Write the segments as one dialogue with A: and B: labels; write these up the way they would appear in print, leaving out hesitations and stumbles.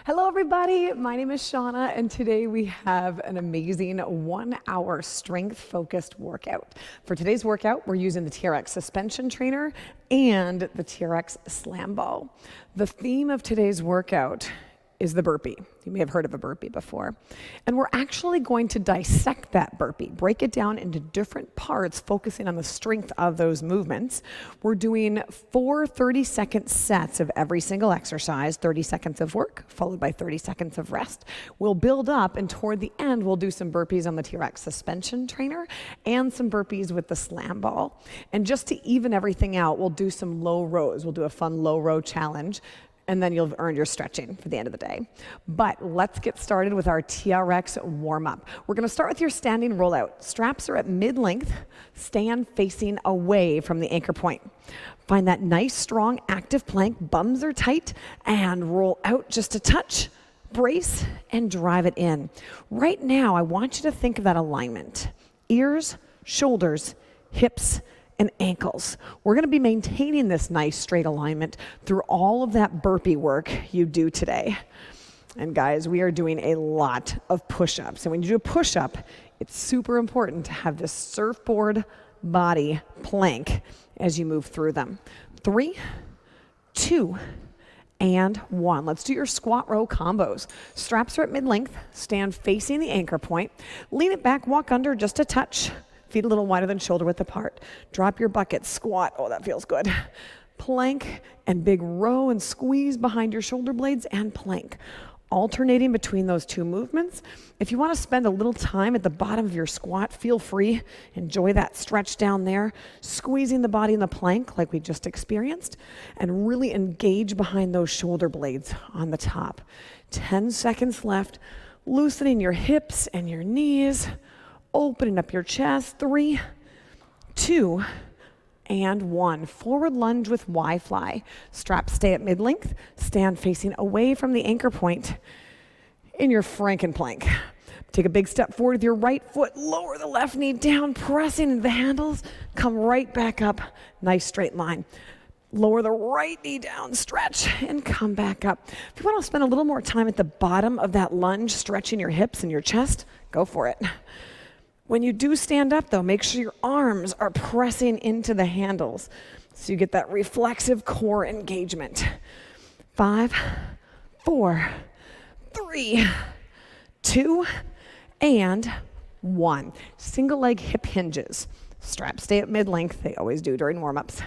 A: Hello everybody, my name is Shana and today we have an amazing 1 hour strength focused workout. For today's workout, we're using the TRX suspension trainer and the TRX slam ball. The theme of today's workout is the burpee. You may have heard of a burpee before. And we're actually going to dissect that burpee, break it down into different parts, focusing on the strength of those movements. We're doing 4 30-second sets of every single exercise, 30 seconds of work, followed by 30 seconds of rest. We'll build up, and toward the end, we'll do some burpees on the TRX suspension trainer and some burpees with the slam ball. And just to even everything out, we'll do some low rows. We'll do a fun low row challenge, and then you'll have earned your stretching for the end of the day. But let's get started with our TRX warm-up. We're gonna start with your standing rollout. Straps are at mid-length, stand facing away from the anchor point. Find that nice, strong, active plank, bums are tight, and roll out just a touch, brace, and drive it in. Right now, I want you to think of that alignment. Ears, shoulders, hips, and ankles. We're going to be maintaining this nice straight alignment through all of that burpee work you do today. And guys, we are doing a lot of push-ups. And when you do a push-up, it's super important to have this surfboard body plank as you move through them. 3, 2, and 1. Let's do your squat row combos. Straps are at mid-length, stand facing the anchor point, lean it back, walk under just a touch. Feet a little wider than shoulder width apart. Drop your bucket, squat. Oh, that feels good. Plank and big row and squeeze behind your shoulder blades and plank. Alternating between those two movements. If you want to spend a little time at the bottom of your squat, feel free. Enjoy that stretch down there. Squeezing the body in the plank like we just experienced. And really engage behind those shoulder blades on the top. 10 seconds left. Loosening your hips and your knees. Opening up your chest. 3, 2, and 1. Forward lunge with Y-fly. Straps stay at mid-length. Stand facing away from the anchor point in your Franken plank. Take a big step forward with your right foot. Lower the left knee down, pressing into the handles. Come right back up. Nice straight line. Lower the right knee down, stretch, and come back up. If you want to spend a little more time at the bottom of that lunge, stretching your hips and your chest, go for it. When you do stand up, though, make sure your arms are pressing into the handles so you get that reflexive core engagement. 5, 4, 3, 2, and 1. Single leg hip hinges. Straps stay at mid-length. They always do during warm-ups.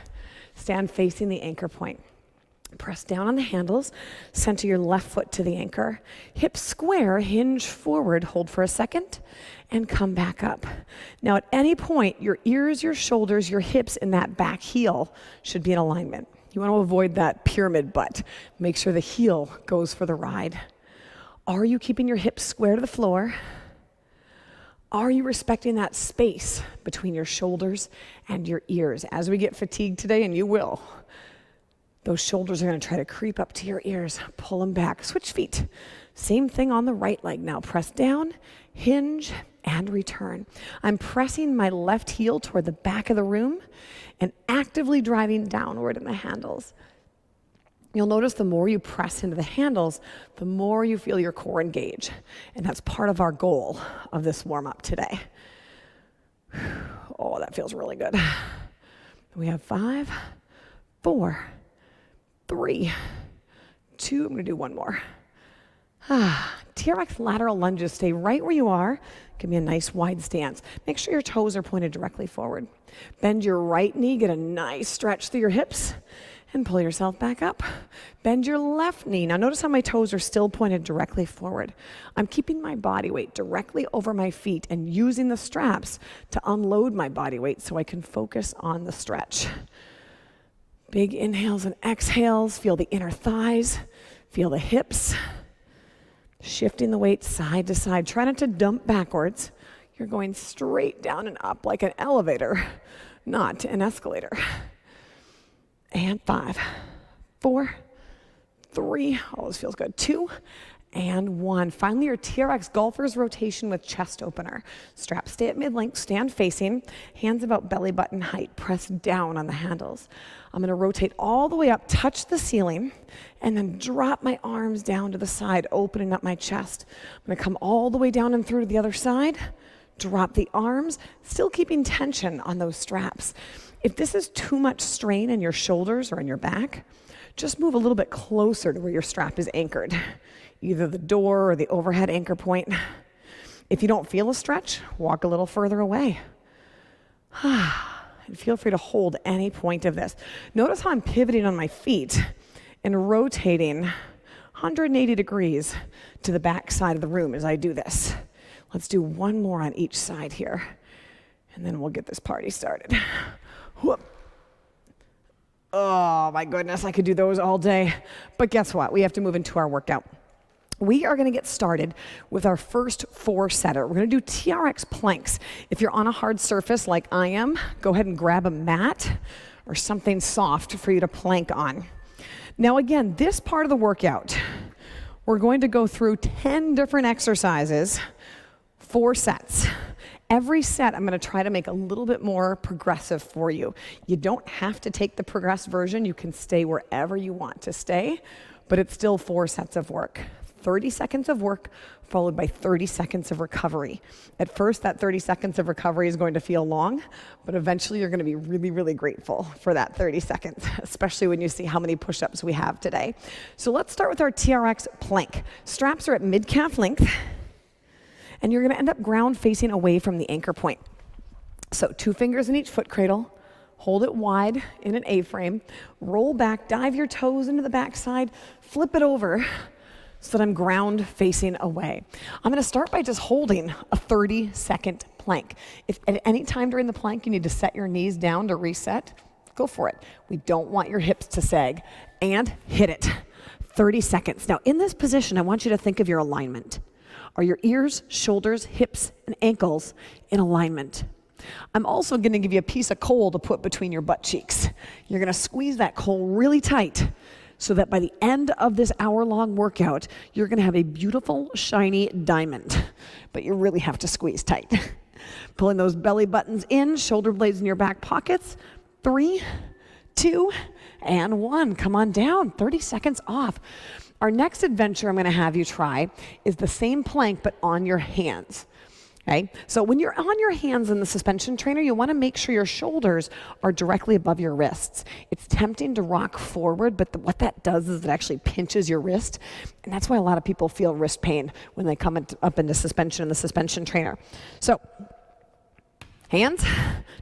A: Stand facing the anchor point. Press down on the handles, center your left foot to the anchor. Hips square, hinge forward, hold for a second, and come back up. Now at any point, your ears, your shoulders, your hips, and that back heel should be in alignment. You want to avoid that pyramid butt. Make sure the heel goes for the ride. Are you keeping your hips square to the floor? Are you respecting that space between your shoulders and your ears? As we get fatigued today, and you will, those shoulders are going to try to creep up to your ears. Pull them back. Switch feet. Same thing on the right leg now. Press down, hinge, and return. I'm pressing my left heel toward the back of the room and actively driving downward in the handles. You'll notice the more you press into the handles, the more you feel your core engage. And that's part of our goal of this warm-up today. Oh, that feels really good. We have 5, 4, 3, 2, I'm going to do one more. TRX lateral lunges, stay right where you are. Give me a nice wide stance. Make sure your toes are pointed directly forward. Bend your right knee, get a nice stretch through your hips, and pull yourself back up. Bend your left knee. Now notice how my toes are still pointed directly forward. I'm keeping my body weight directly over my feet and using the straps to unload my body weight so I can focus on the stretch. Big inhales and exhales. Feel the inner thighs. Feel the hips. Shifting the weight side to side. Try not to dump backwards. You're going straight down and up like an elevator, not an escalator. And 5, 4, 3, oh, this feels good. 2, and 1. Finally, your TRX golfer's rotation with chest opener. Straps stay at mid-length, stand facing, hands about belly button height, press down on the handles. I'm gonna rotate all the way up, touch the ceiling, and then drop my arms down to the side, opening up my chest. I'm gonna come all the way down and through to the other side, drop the arms, still keeping tension on those straps. If this is too much strain in your shoulders or in your back, just move a little bit closer to where your strap is anchored, either the door or the overhead anchor point. If you don't feel a stretch, walk a little further away. And feel free to hold any point of this. Notice how I'm pivoting on my feet and rotating 180 degrees to the back side of the room as I do this. Let's do one more on each side here, and then we'll get this party started. Whoop. Oh my goodness, I could do those all day. But guess what? We have to move into our workout. We are gonna get started with our first 4-setter. We're gonna do TRX planks. If you're on a hard surface like I am, go ahead and grab a mat or something soft for you to plank on. Now again, this part of the workout, we're going to go through 10 different exercises, 4 sets. Every set, I'm going to try to make a little bit more progressive for you. You don't have to take the progressed version. You can stay wherever you want to stay, but it's still 4 sets of work. 30 seconds of work followed by 30 seconds of recovery. At first, that 30 seconds of recovery is going to feel long, but eventually you're going to be really, really grateful for that 30 seconds, especially when you see how many push-ups we have today. So let's start with our TRX plank. Straps are at mid-calf length, and you're going to end up ground facing away from the anchor point. So 2 fingers in each foot cradle, hold it wide in an A-frame, roll back, dive your toes into the backside, flip it over so that I'm ground facing away. I'm going to start by just holding a 30-second plank. If at any time during the plank you need to set your knees down to reset, go for it. We don't want your hips to sag. And hit it. 30 seconds. Now in this position, I want you to think of your alignment. Are your ears, shoulders, hips, and ankles in alignment? I'm also going to give you a piece of coal to put between your butt cheeks. You're going to squeeze that coal really tight so that by the end of this hour-long workout, you're going to have a beautiful, shiny diamond. But you really have to squeeze tight. Pulling those belly buttons in, shoulder blades in your back pockets. 3, 2, and 1. Come on down. 30 seconds off. Our next adventure I'm going to have you try is the same plank, but on your hands. Okay? So when you're on your hands in the suspension trainer, you want to make sure your shoulders are directly above your wrists. It's tempting to rock forward, but what that does is it actually pinches your wrist, and that's why a lot of people feel wrist pain when they come up into suspension in the suspension trainer. So hands,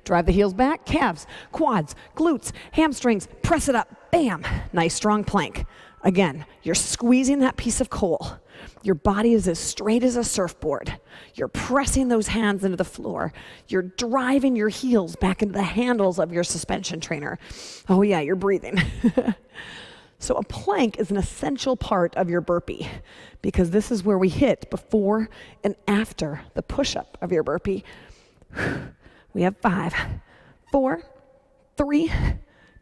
A: drive the heels back, calves, quads, glutes, hamstrings, press it up, bam, nice strong plank. Again, you're squeezing that piece of coal. Your body is as straight as a surfboard. You're pressing those hands into the floor. You're driving your heels back into the handles of your suspension trainer. Oh yeah, you're breathing. So a plank is an essential part of your burpee because this is where we hit before and after the push-up of your burpee. We have 5, 4, 3,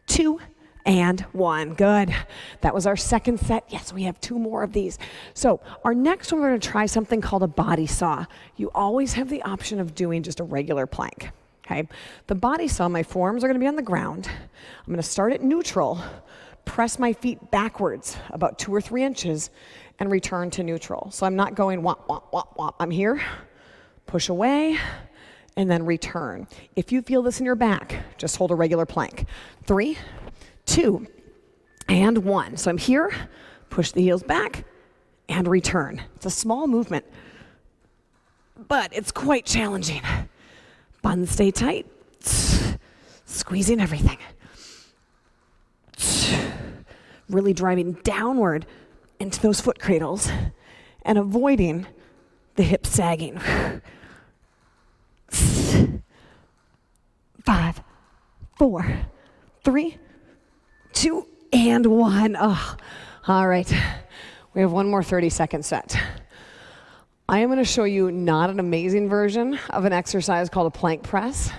A: 2, and 1. Good. That was our second set. Yes, we have 2 more of these. So our next one, we're going to try something called a body saw. You always have the option of doing just a regular plank. Okay. The body saw, my forearms are going to be on the ground. I'm going to start at neutral, press my feet backwards about 2 or 3 inches, and return to neutral. So I'm not going womp, womp, womp, womp. I'm here, push away, and then return. If you feel this in your back, just hold a regular plank. 3, 2, and 1. So I'm here, push the heels back, and return. It's a small movement, but it's quite challenging. Buns stay tight, squeezing everything. Really driving downward into those foot cradles and avoiding the hip sagging. 5, 4, 3, 2, and 1. Oh, all right. We have 1 more 30-second set. I am going to show you not an amazing version of an exercise called a plank press,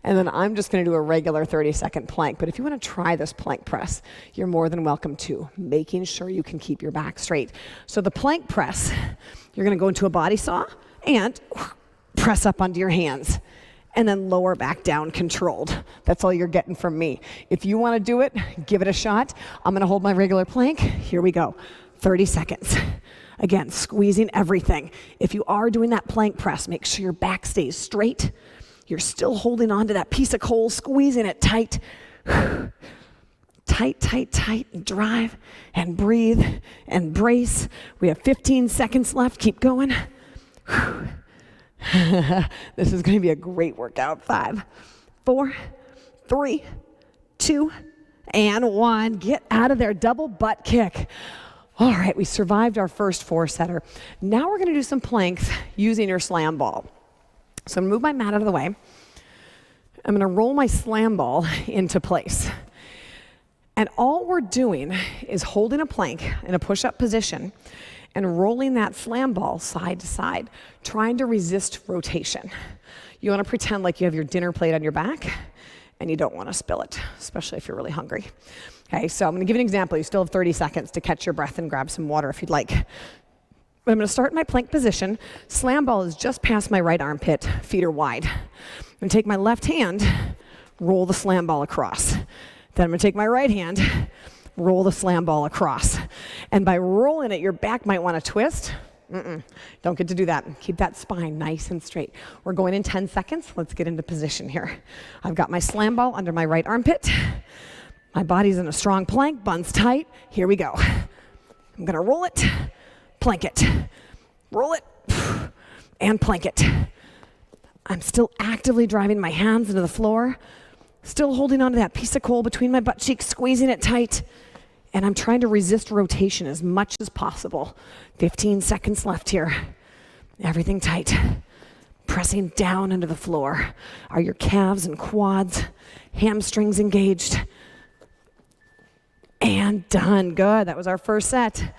A: And then I'm just going to do a regular 30-second plank. But if you want to try this plank press, you're more than welcome to, making sure you can keep your back straight. So the plank press, you're going to go into a body saw and press up onto your hands. And then lower back down controlled. That's all you're getting from me. If you want to do it, give it a shot. I'm going to hold my regular plank. Here we go. 30 seconds. Again, squeezing everything. If you are doing that plank press, make sure your back stays straight. You're still holding on to that piece of coal, squeezing it tight. Tight, tight, tight, and drive and breathe and brace. We have 15 seconds left. Keep going. This is going to be a great workout. 5, 4, 3, 2, and 1. Get out of there. Double butt kick. All right, we survived our first 4-setter. Now we're going to do some planks using your slam ball. So I'm going to move my mat out of the way. I'm going to roll my slam ball into place. And all we're doing is holding a plank in a push-up position and rolling that slam ball side to side, trying to resist rotation. You want to pretend like you have your dinner plate on your back and you don't want to spill it, especially if you're really hungry. Okay, so I'm going to give you an example. You still have 30 seconds to catch your breath and grab some water if you'd like. But I'm going to start in my plank position. Slam ball is just past my right armpit, feet are wide. I'm going to take my left hand, roll the slam ball across. Then I'm going to take my right hand, roll the slam ball across. And by rolling it, your back might want to twist. Don't get to do that. Keep that spine nice and straight. We're going in 10 seconds. Let's get into position here. I've got my slam ball under my right armpit. My body's in a strong plank, buns tight. Here we go. I'm going to roll it, plank it, roll it, and plank it. I'm still actively driving my hands into the floor, still holding onto that piece of coal between my butt cheeks, squeezing it tight. And I'm trying to resist rotation as much as possible. 15 seconds left here. Everything tight. Pressing down into the floor. Are your calves and quads, hamstrings engaged? And done. Good. That was our first set.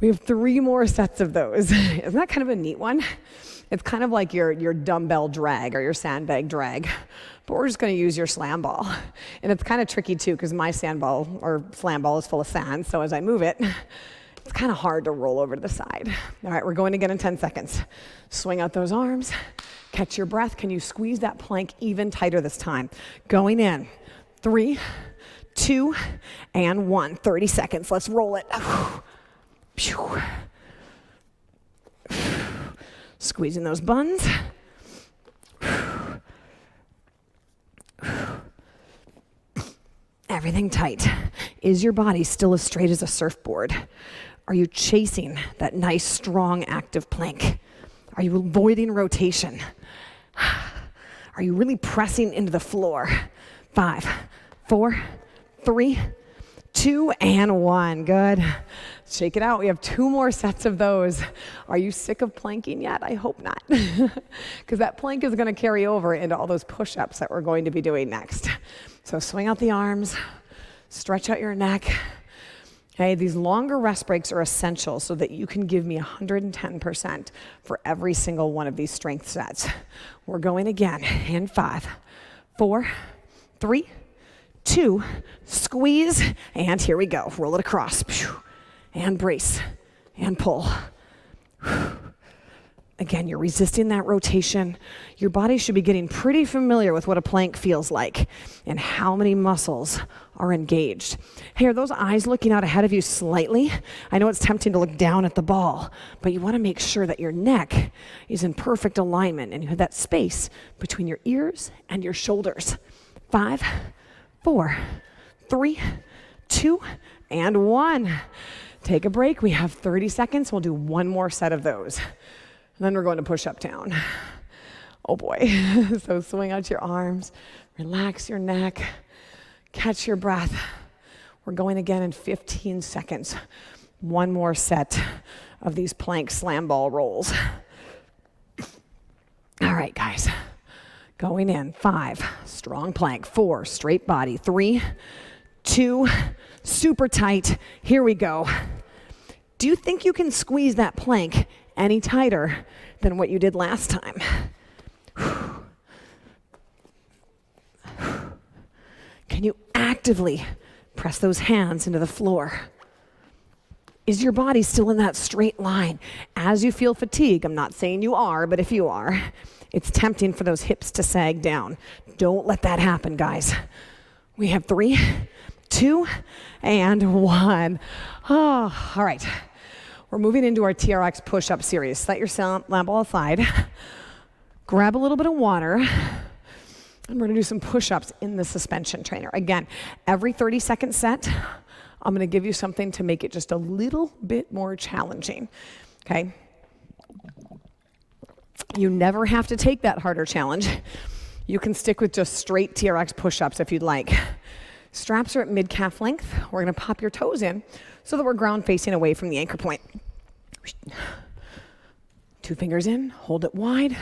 A: We have 3 more sets of those. Isn't that kind of a neat one? It's kind of like your dumbbell drag or your sandbag drag. But we're just going to use your slam ball. And it's kind of tricky too because my sand ball or slam ball is full of sand. So as I move it, it's kind of hard to roll over to the side. All right, we're going again in 10 seconds. Swing out those arms. Catch your breath. Can you squeeze that plank even tighter this time? Going in. 3, 2, and 1. 30 seconds. Let's roll it. Squeezing those buns. Everything tight. Is your body still as straight as a surfboard? Are you chasing that nice, strong, active plank? Are you avoiding rotation? Are you really pressing into the floor? 5, 4, 3, 2, and 1. Good. Shake it out. We have 2 more sets of those. Are you sick of planking yet? I hope not. Because that plank is going to carry over into all those push-ups that we're going to be doing next. So swing out the arms, stretch out your neck. Okay, these longer rest breaks are essential so that you can give me 110% for every single one of these strength sets. We're going again in 5, 4, 3, 2, squeeze, and here we go. Roll it across, and brace, and pull. Again, you're resisting that rotation. Your body should be getting pretty familiar with what a plank feels like and how many muscles are engaged. Hey, are those eyes looking out ahead of you slightly? I know it's tempting to look down at the ball, but you want to make sure that your neck is in perfect alignment and you have that space between your ears and your shoulders. 5, 4, 3, 2, and 1. Take a break. We have 30 seconds. We'll do 1 more set of those. And then we're going to push up down. Oh boy. So swing out your arms, relax your neck, catch your breath. We're going again in 15 seconds. 1 more set of these plank slam ball rolls. All right, guys. Going in. 5, strong plank. 4, straight body. 3, 2, super tight. Here we go. Do you think you can squeeze that plank any tighter than what you did last time? Can you actively press those hands into the floor? Is your body still in that straight line? As you feel fatigue, I'm not saying you are, but if you are, it's tempting for those hips to sag down. Don't let that happen, guys. We have 3, 2, and 1. Oh, all right. We're moving into our TRX Push-Up Series. Set your lamp ball aside. Grab a little bit of water. And we're going to do some push-ups in the suspension trainer. Again, every 30-second set, I'm going to give you something to make it just a little bit more challenging. Okay? You never have to take that harder challenge. You can stick with just straight TRX push-ups if you'd like. Straps are at mid-calf length. We're going to pop your toes in so that we're ground facing away from the anchor point. 2 fingers in, hold it wide,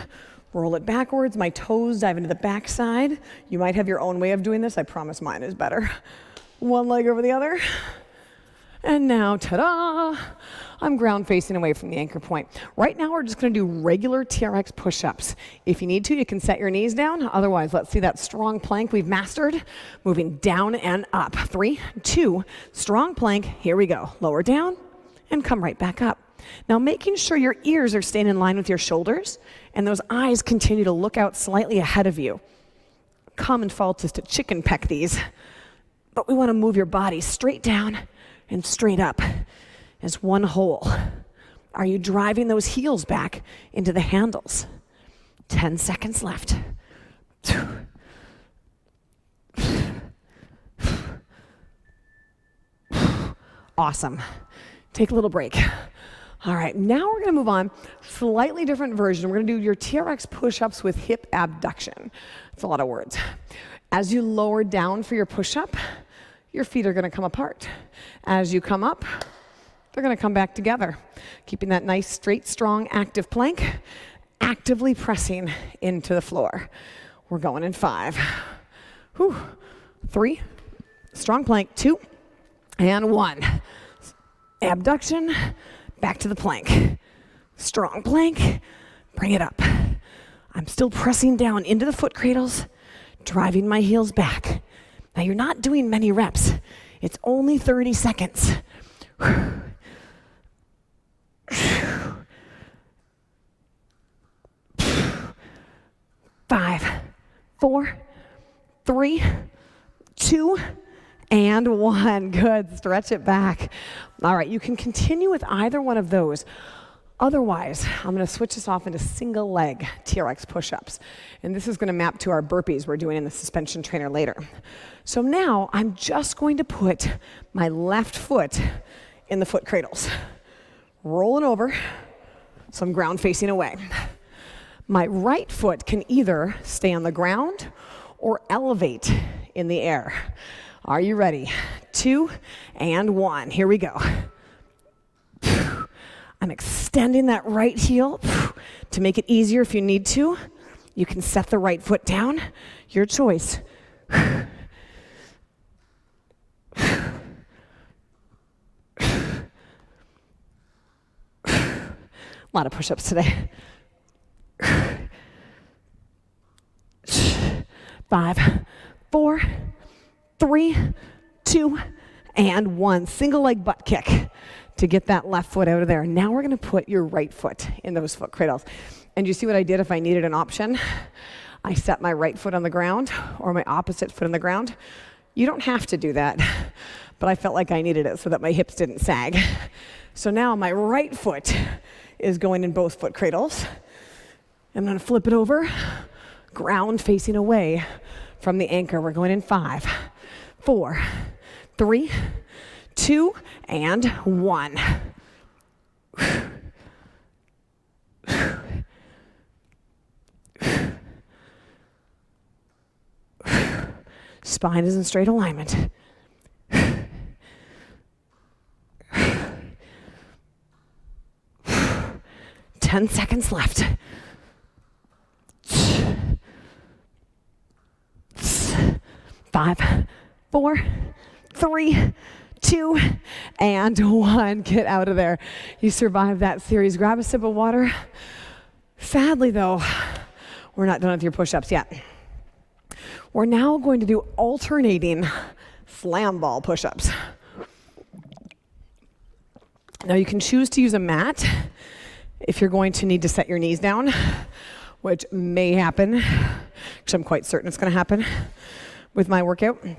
A: roll it backwards. My toes dive into the back side. You might have your own way of doing this. I promise mine is better. 1 leg over the other. And now, ta-da! I'm ground facing away from the anchor point. Right now, we're just going to do regular TRX push-ups. If you need to, you can set your knees down. Otherwise, let's see that strong plank we've mastered. Moving down and up. 3, 2, strong plank. Here we go. Lower down and come right back up. Now, making sure your ears are staying in line with your shoulders and those eyes continue to look out slightly ahead of you. Common fault is to chicken peck these, but we want to move your body straight down and straight up as one whole. Are you driving those heels back into the handles? 10 seconds left. Awesome. Take a little break. All right, now we're gonna move on. Slightly different version. We're gonna do your TRX push-ups with hip abduction. It's a lot of words. As you lower down for your push-up, your feet are gonna come apart. As you come up, they're gonna come back together. Keeping that nice, straight, strong, active plank, actively pressing into the floor. We're going in 5. 3, strong plank, 2, and 1. Abduction, back to the plank. Strong plank, bring it up. I'm still pressing down into the foot cradles, driving my heels back. Now you're not doing many reps. It's only 30 seconds. 5, 4, 3, 2, and 1. Good. Stretch it back. All right, you can continue with either one of those. Otherwise, I'm going to switch this off into single leg TRX push-ups. And this is going to map to our burpees we're doing in the suspension trainer later. So now I'm just going to put my left foot in the foot cradles. Roll it over so I'm ground facing away. My right foot can either stay on the ground or elevate in the air. Are you ready? 2 and 1. Here we go. I'm extending that right heel to make it easier if you need to. You can set the right foot down. Your choice. A lot of push-ups today. 5, 4, 3, 2, and 1. Single leg butt kick to get that left foot out of there. Now we're going to put your right foot in those foot cradles. And you see what I did if I needed an option? I set my right foot on the ground or my opposite foot on the ground. You don't have to do that, but I felt like I needed it so that my hips didn't sag. So now my right foot is going in both foot cradles. I'm going to flip it over, ground facing away from the anchor. We're going in 5, 4, 3, 2, and 1. Spine is in straight alignment. 10 seconds left. 5, 4, 3, 2, and 1. Get out of there. You survived that series. Grab a sip of water. Sadly, though, we're not done with your push-ups yet. We're now going to do alternating slam ball push-ups. Now you can choose to use a mat if you're going to need to set your knees down, which may happen, which I'm quite certain it's going to happen with my workout. And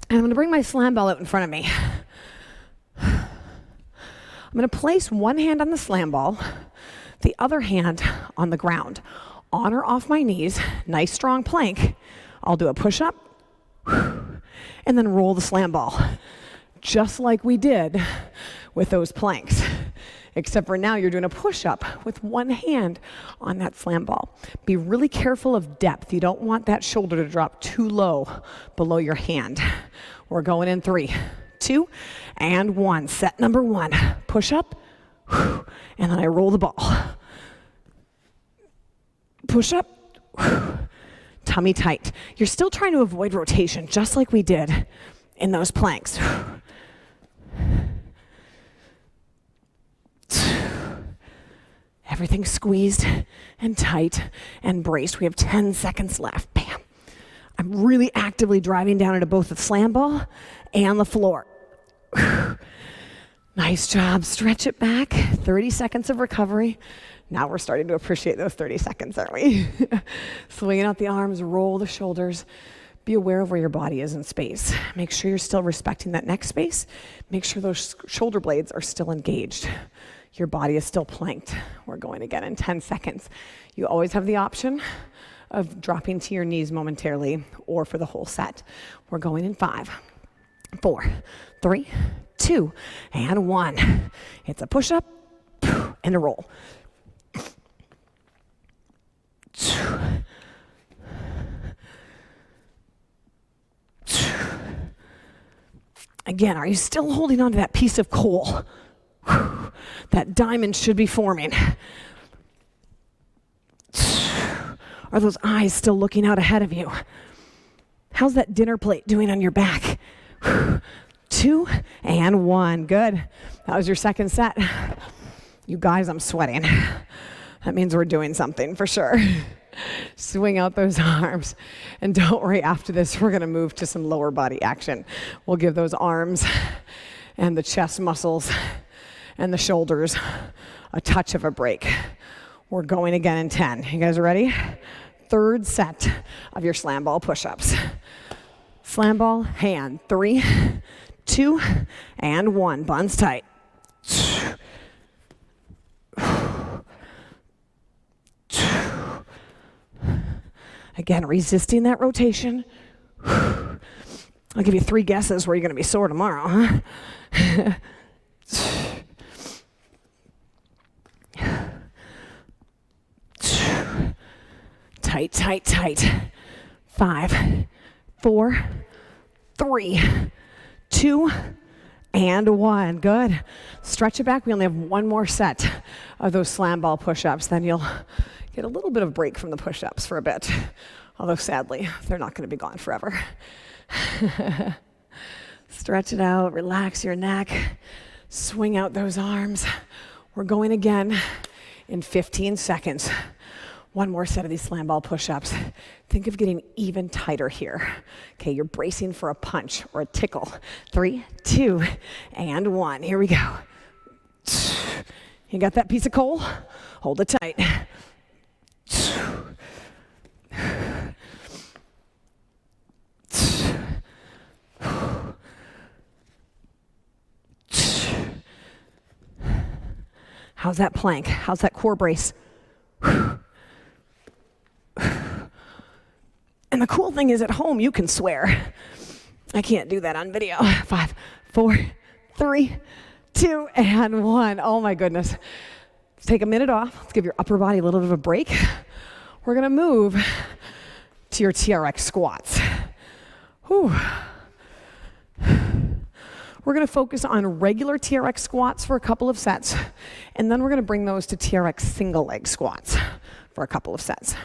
A: I'm going to bring my slam ball out in front of me. I'm going to place one hand on the slam ball, the other hand on the ground. On or off my knees, nice strong plank. I'll do a push-up, and then roll the slam ball, just like we did with those planks. Except for now you're doing a push-up with one hand on that slam ball. Be really careful of depth. You don't want that shoulder to drop too low below your hand. We're going in 3, 2, and 1. Set number 1. Push up, and then I roll the ball. Push up, tummy tight. You're still trying to avoid rotation, just like we did in those planks. Everything squeezed and tight and braced. We have 10 seconds left. Bam. I'm really actively driving down into both the slam ball and the floor. Nice job. Stretch it back. 30 seconds of recovery. Now we're starting to appreciate those 30 seconds, aren't we? Swinging out the arms, roll the shoulders. Be aware of where your body is in space. Make sure you're still respecting that neck space. Make sure those shoulder blades are still engaged. Your body is still planked. We're going again in 10 seconds. You always have the option of dropping to your knees momentarily or for the whole set. We're going in 5, 4, 3, 2, and 1. It's a push-up and a roll. Again, are you still holding on to that piece of coal? That diamond should be forming. Are those eyes still looking out ahead of you? How's that dinner plate doing on your back? 2 and 1. Good. That was your second set. You guys, I'm sweating. That means we're doing something for sure. Swing out those arms. And don't worry, after this, we're going to move to some lower body action. We'll give those arms and the chest muscles and the shoulders a touch of a break. We're going again in 10. You guys ready? Third set of your slam ball push-ups. Slam ball, hand. 3, 2, and 1. Buns tight. Again, resisting that rotation. I'll give you 3 guesses where you're going to be sore tomorrow, huh? Tight, tight, tight. 5, 4, 3, 2, and 1. Good. Stretch it back. We only have 1 more set of those slam ball push-ups. Then you'll get a little bit of break from the push-ups for a bit. Although sadly, they're not going to be gone forever. Stretch it out. Relax your neck. Swing out those arms. We're going again in 15 seconds. 1 more set of these slam ball push-ups. Think of getting even tighter here. Okay, you're bracing for a punch or a tickle. 3, 2, and 1. Here we go. You got that piece of coal? Hold it tight. How's that plank? How's that core brace? And the cool thing is at home, you can swear. I can't do that on video. 5, 4, 3, 2, and 1. Oh my goodness. Let's take a minute off. Let's give your upper body a little bit of a break. We're gonna move to your TRX squats. Whew. We're gonna focus on regular TRX squats for a couple of sets, and then we're gonna bring those to TRX single leg squats for a couple of sets.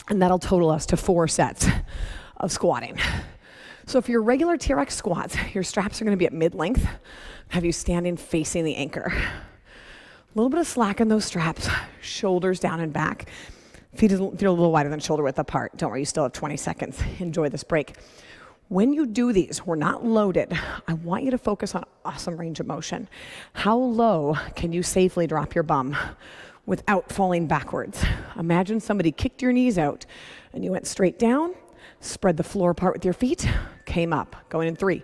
A: And that'll total us to 4 sets of squatting. So for your regular TRX squats, your straps are gonna be at mid-length. Have you standing facing the anchor. A little bit of slack in those straps, shoulders down and back. Feet are a little wider than shoulder width apart. Don't worry, you still have 20 seconds. Enjoy this break. When you do these, we're not loaded. I want you to focus on awesome range of motion. How low can you safely drop your bum without falling backwards? Imagine somebody kicked your knees out and you went straight down, spread the floor apart with your feet, came up. Going in 3,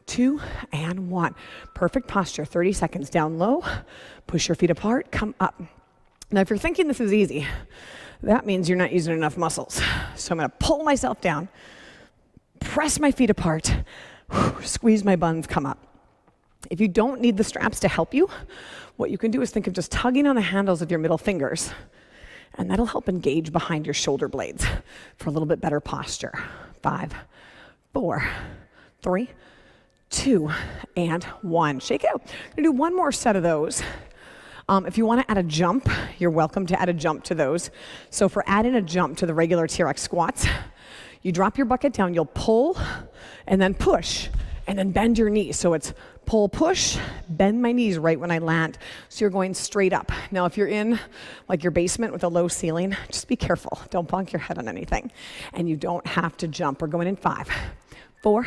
A: 2, and 1. Perfect posture, 30 seconds. Down low, push your feet apart, come up. Now, if you're thinking this is easy, that means you're not using enough muscles. So I'm gonna pull myself down, press my feet apart, squeeze my buns, come up. If you don't need the straps to help you, what you can do is think of just tugging on the handles of your middle fingers, and that'll help engage behind your shoulder blades for a little bit better posture. 5, 4, 3, 2, and 1. Shake it out. I'm gonna do one more set of those. If you want to add a jump, you're welcome to add a jump to those. So for adding a jump to the regular TRX squats, you drop your bucket down, you'll pull, and then push, and then bend your knees. So it's pull, push, bend my knees right when I land. So you're going straight up. Now, if you're in like your basement with a low ceiling, just be careful. Don't bonk your head on anything. And you don't have to jump. We're going in 5, 4,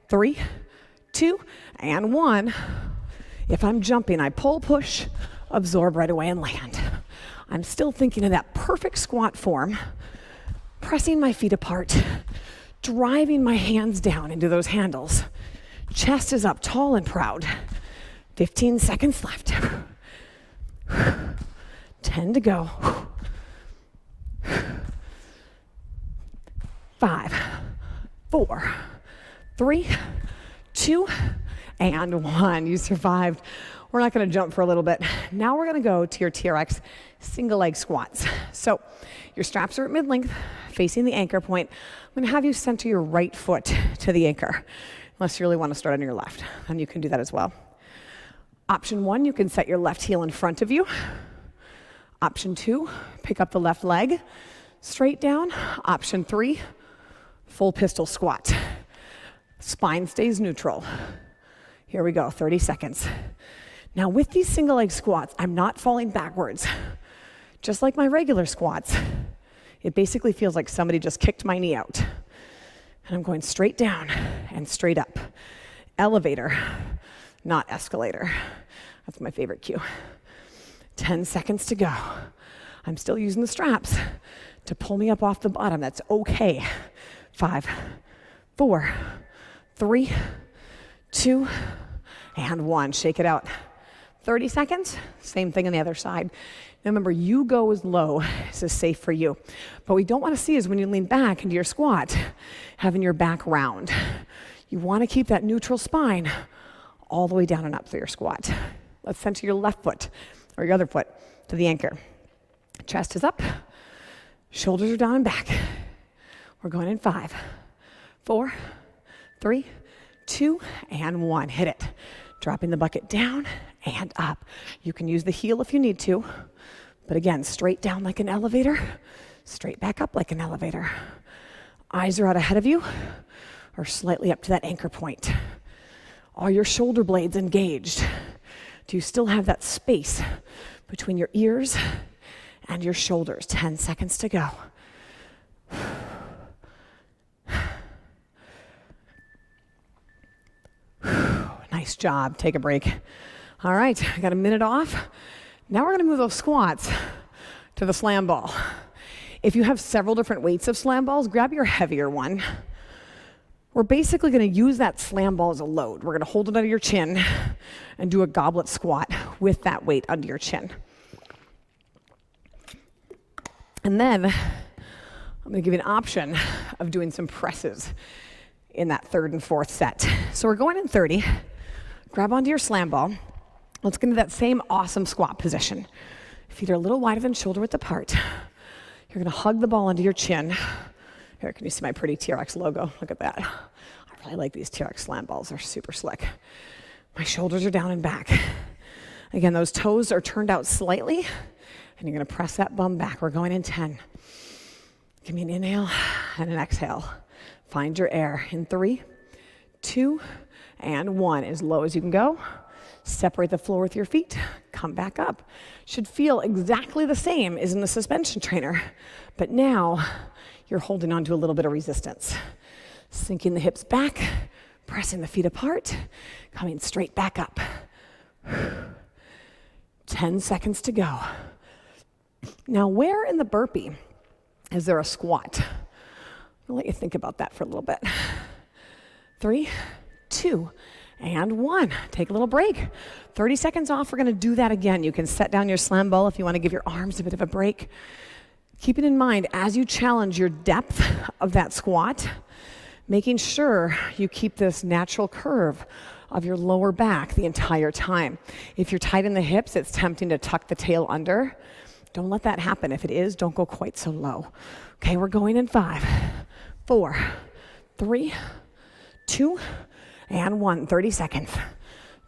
A: 3, 2, and 1. If I'm jumping, I pull, push, absorb right away and land. I'm still thinking of that perfect squat form, pressing my feet apart, driving my hands down into those handles. Chest is up, tall and proud. 15 seconds left. 10 to go. 5, 4, 3, 2, and 1. You survived. We're not going to jump for a little bit. Now we're going to go to your TRX single leg squats. So your straps are at mid-length, facing the anchor point. I'm going to have you center your right foot to the anchor, unless you really want to start on your left, and you can do that as well. Option 1, you can set your left heel in front of you. Option 2, pick up the left leg, straight down. Option 3, full pistol squat. Spine stays neutral. Here we go, 30 seconds. Now with these single leg squats, I'm not falling backwards. Just like my regular squats, it basically feels like somebody just kicked my knee out. And I'm going straight down and straight up. Elevator, not escalator. That's my favorite cue. 10 seconds to go. I'm still using the straps to pull me up off the bottom. That's okay. 5, 4, 3, 2, and 1. Shake it out. 30 seconds, same thing on the other side. Now remember, you go as low as is safe for you. But what we don't want to see is when you lean back into your squat, having your back round. You want to keep that neutral spine all the way down and up for your squat. Let's center your left foot, or your other foot, to the anchor. Chest is up, shoulders are down and back. We're going in 5, 4, 3, 2, and 1. Hit it. Dropping the bucket down and up. You can use the heel if you need to, but again, straight down like an elevator, straight back up like an elevator. Eyes are out ahead of you or slightly up to that anchor point. Are your shoulder blades engaged? Do you still have that space between your ears and your shoulders? 10 seconds to go. Nice job. Take a break. All right, I got a minute off. Now we're going to move those squats to the slam ball. If you have several different weights of slam balls, grab your heavier one. We're basically going to use that slam ball as a load. We're going to hold it under your chin and do a goblet squat with that weight under your chin. And then I'm going to give you an option of doing some presses in that third and fourth set. So we're going in 30. Grab onto your slam ball. Let's get into that same awesome squat position. Feet are a little wider than shoulder width apart. You're going to hug the ball into your chin. Here, can you see my pretty TRX logo? Look at that. I really like these TRX slam balls. They're super slick. My shoulders are down and back. Again, those toes are turned out slightly, and you're going to press that bum back. We're going in 10. Give me an inhale and an exhale. Find your air in 3, 2, and 1. As low as you can go. Separate the floor with your feet. Come come back up. Should feel exactly the same as in the suspension trainer, but now you're holding on to a little bit of resistance. Sinking the hips back, pressing the feet apart, coming straight back up. 10 seconds to go. Now, where in the burpee is there a squat? I'll let you think about that for a little bit. 3, 2, and 1. Take a little break. 30 seconds off. We're going to do that again. You can set down your slam ball if you want to give your arms a bit of a break. Keep it in mind as you challenge your depth of that squat, making sure you keep this natural curve of your lower back the entire time. If you're tight in the hips, it's tempting to tuck the tail under. Don't let that happen. If it is, don't go quite so low. Okay, we're going in 5, 4, 3, 2, and 1. 30 seconds.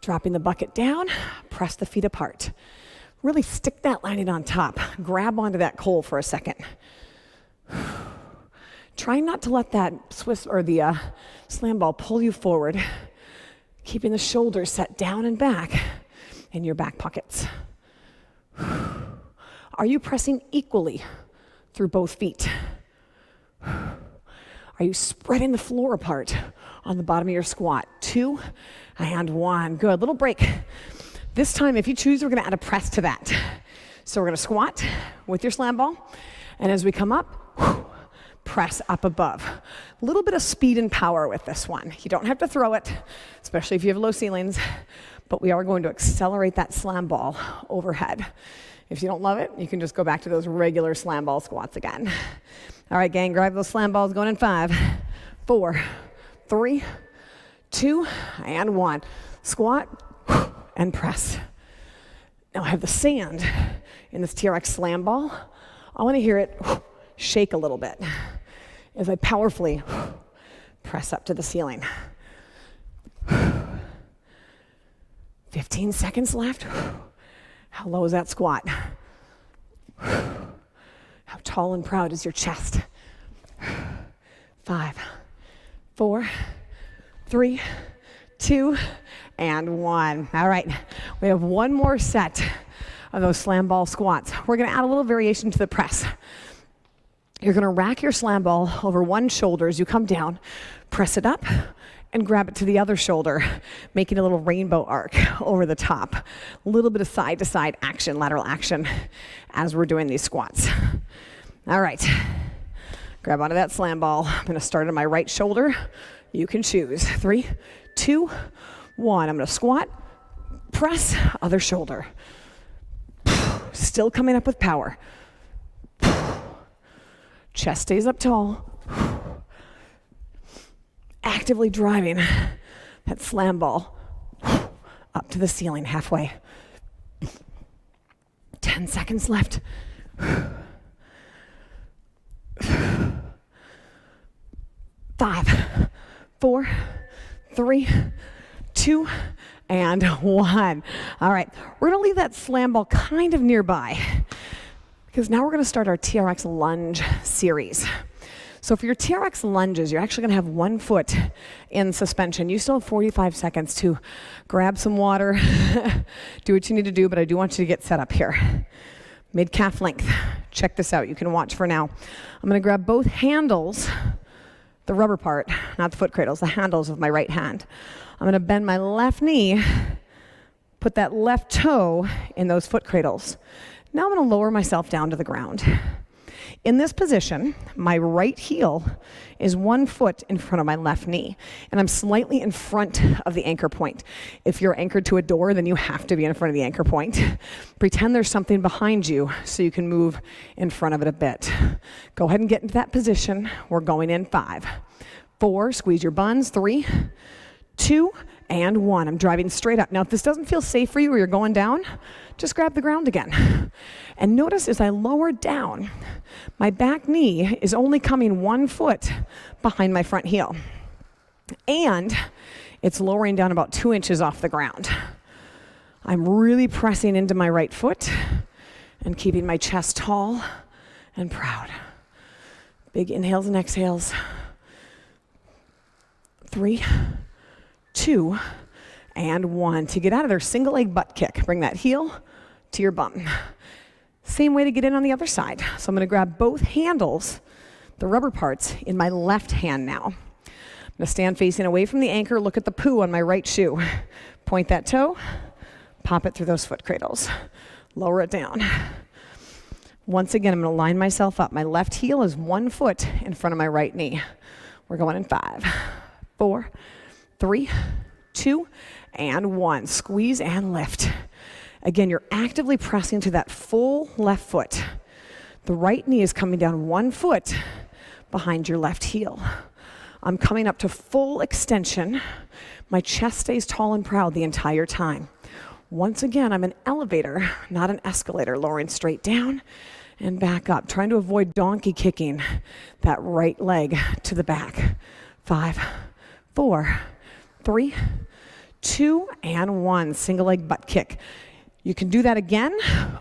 A: Dropping the bucket down, press the feet apart. Really stick that landing on top. Grab onto that coal for a second. Try not to let that Swiss or the slam ball pull you forward, keeping the shoulders set down and back in your back pockets. Are you pressing equally through both feet? Are you spreading the floor apart on the bottom of your squat? 2 and 1. Good. Little break. This time, if you choose, we're going to add a press to that. So we're going to squat with your slam ball, and as we come up, press up above. A little bit of speed and power with this one. You don't have to throw it, especially if you have low ceilings, but we are going to accelerate that slam ball overhead. If you don't love it, you can just go back to those regular slam ball squats again. All right, gang, grab those slam balls going in 5, 4, 3, 2, and 1. Squat and press. Now I have the sand in this TRX slam ball. I want to hear it shake a little bit as I powerfully press up to the ceiling. 15 seconds left. How low is that squat? How tall and proud is your chest? 5, 4, 3, 2, and 1. All right, we have one more set of those slam ball squats. We're going to add a little variation to the press. You're going to rack your slam ball over one shoulder as you come down, press it up, and grab it to the other shoulder, making a little rainbow arc over the top. A little bit of side-to-side action, lateral action, as we're doing these squats. All right, grab onto that slam ball. I'm going to start on my right shoulder. You can choose. 3, 2, 1. I'm going to squat, press, other shoulder. Still coming up with power. Chest stays up tall. Actively driving that slam ball up to the ceiling halfway. 10 seconds left. 5, 4, 3, 2, and 1. All right, we're gonna leave that slam ball kind of nearby because now we're gonna start our TRX Lunge Series. So for your TRX lunges, you're actually gonna have one foot in suspension. You still have 45 seconds to grab some water, do what you need to do, but I do want you to get set up here. Mid-calf length. Check this out, you can watch for now. I'm gonna grab both handles, the rubber part, not the foot cradles, the handles of my right hand. I'm gonna bend my left knee, put that left toe in those foot cradles. Now I'm gonna lower myself down to the ground. In this position, my right heel is 1 foot in front of my left knee, and I'm slightly in front of the anchor point. If you're anchored to a door, then you have to be in front of the anchor point. Pretend there's something behind you so you can move in front of it a bit. Go ahead and get into that position. We're going in 5, 4, squeeze your buns, 3, 2, and 1. I'm driving straight up. Now, if this doesn't feel safe for you or you're going down, just grab the ground again. And notice as I lower down, my back knee is only coming 1 foot behind my front heel. And it's lowering down about 2 inches off the ground. I'm really pressing into my right foot and keeping my chest tall and proud. Big inhales and exhales. 3, 2, and 1. To get out of their single leg butt kick, bring that heel to your bum. Same way to get in on the other side. So I'm gonna grab both handles, the rubber parts, in my left hand now. I'm gonna stand facing away from the anchor, look at the poo on my right shoe. Point that toe, pop it through those foot cradles. Lower it down. Once again, I'm gonna line myself up. My left heel is 1 foot in front of my right knee. We're going in 5, 4, 3, 2, and 1. Squeeze and lift. Again, you're actively pressing to that full left foot. The right knee is coming down 1 foot behind your left heel. I'm coming up to full extension. My chest stays tall and proud the entire time. Once again, I'm an elevator, not an escalator, lowering straight down and back up, trying to avoid donkey kicking that right leg to the back. 5, 4, 3, 2, and 1. Single leg butt kick. You can do that again,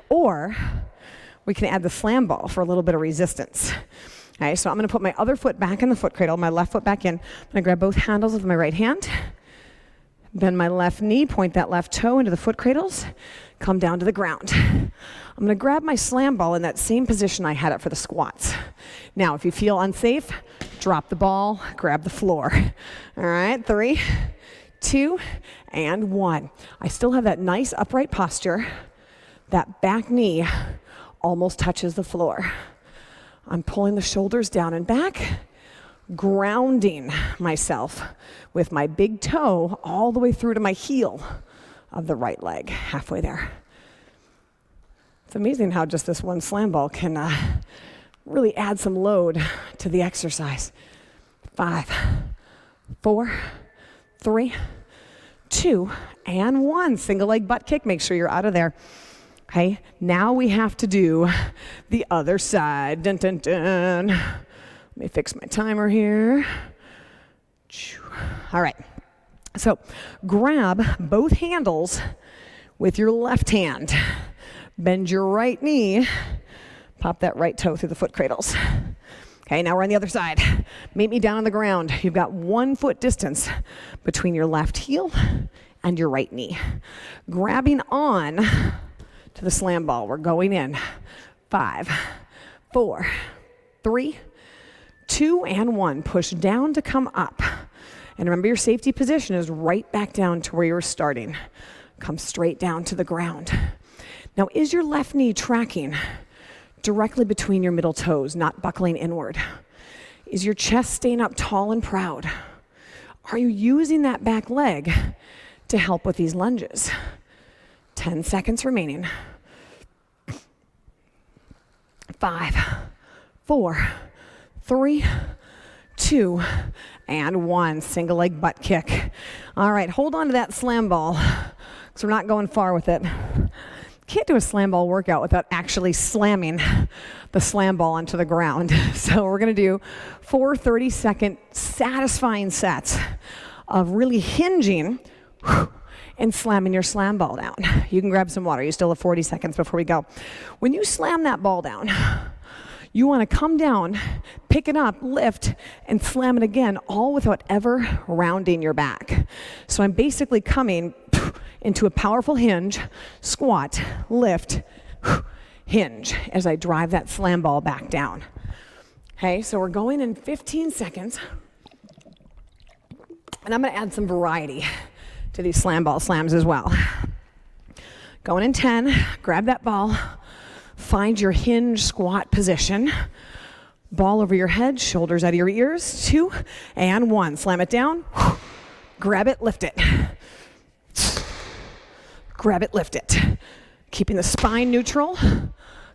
A: or we can add the slam ball for a little bit of resistance. Okay, so I'm gonna put my other foot back in the foot cradle, my left foot back in. I'm gonna grab both handles with my right hand, bend my left knee, point that left toe into the foot cradles, come down to the ground. I'm gonna grab my slam ball in that same position I had it for the squats. Now, if you feel unsafe, drop the ball, grab the floor. All right, 3, 2, and 1. I still have that nice upright posture. That back knee almost touches the floor. I'm pulling the shoulders down and back, grounding myself with my big toe all the way through to my heel of the right leg, halfway there. It's amazing how just this one slam ball can really add some load to the exercise. 5, 4, 3, 2, and 1. Single leg butt kick. Make sure you're out of there. Okay, now we have to do the other side. Dun, dun, dun. Let me fix my timer here. All right, so grab both handles with your left hand. Bend your right knee. Pop that right toe through the foot cradles. Okay, now we're on the other side. Meet me down on the ground. You've got 1 foot distance between your left heel and your right knee. Grabbing on to the slam ball. We're going in. 5, 4, 3, 2, and 1. Push down to come up. And remember, your safety position is right back down to where you were starting. Come straight down to the ground. Now, is your left knee tracking directly between your middle toes, not buckling inward? Is your chest staying up tall and proud? Are you using that back leg to help with these lunges? 10 seconds remaining. 5, 4, 3, 2, and 1. Single leg butt kick. All right, hold on to that slam ball because we're not going far with it. Can't do a slam ball workout without actually slamming the slam ball onto the ground. So we're gonna do 4 30-second satisfying sets of really hinging and slamming your slam ball down. You can grab some water. You still have 40 seconds before we go. When you slam that ball down, you want to come down, pick it up, lift, and slam it again, all without ever rounding your back. So I'm basically coming into a powerful hinge, squat, lift, hinge, as I drive that slam ball back down. Okay, so we're going in 15 seconds. And I'm gonna add some variety to these slam ball slams as well. Going in 10, grab that ball, find your hinge squat position. Ball over your head, shoulders out of your ears. 2 and 1. Slam it down, grab it, lift it. Grab it, lift it. Keeping the spine neutral,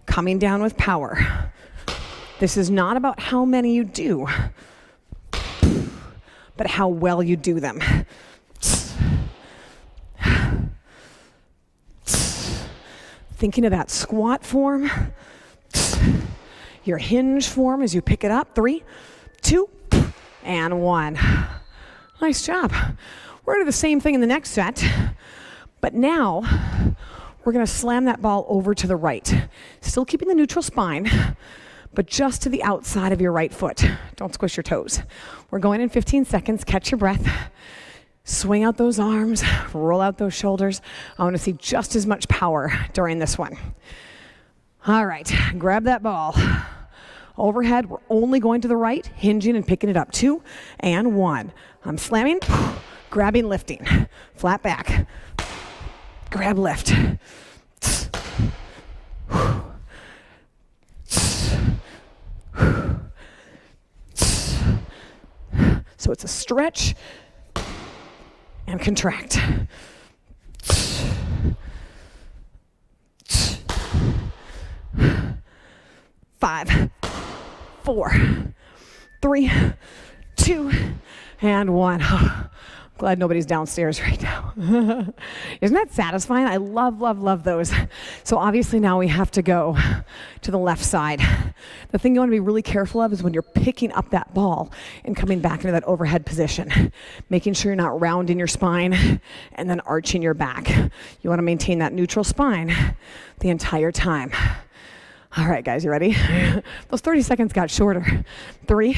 A: coming down with power. This is not about how many you do, but how well you do them. Thinking of that squat form, your hinge form as you pick it up. 3, 2, and 1. Nice job. We're gonna do the same thing in the next set, but now we're gonna slam that ball over to the right. Still keeping the neutral spine, but just to the outside of your right foot. Don't squish your toes. We're going in 15 seconds. Catch your breath. Swing out those arms, roll out those shoulders. I want to see just as much power during this one. All right, grab that ball. Overhead, we're only going to the right, hinging and picking it up. 2 and 1. I'm slamming, grabbing, lifting. Flat back. Grab, lift. So it's a stretch and contract. 5, 4, 3, 2, and 1. Glad nobody's downstairs right now. Isn't that satisfying? I love, love, love those. So obviously now we have to go to the left side. The thing you want to be really careful of is when you're picking up that ball and coming back into that overhead position, making sure you're not rounding your spine and then arching your back. You want to maintain that neutral spine the entire time. All right, guys, you ready? Those 30 seconds got shorter. 3,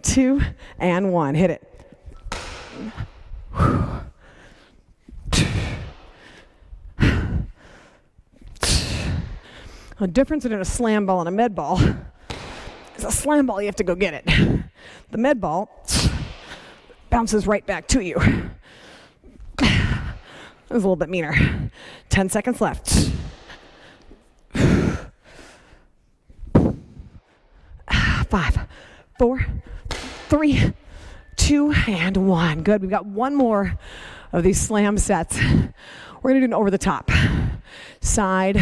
A: 2, and 1. Hit it. The difference between a slam ball and a med ball is a slam ball, you have to go get it. The med ball bounces right back to you. It was a little bit meaner. 10 seconds left. 5, 4, 3, 2, and 1. Good. We've got one more of these slam sets. We're going to do an over the top. Side,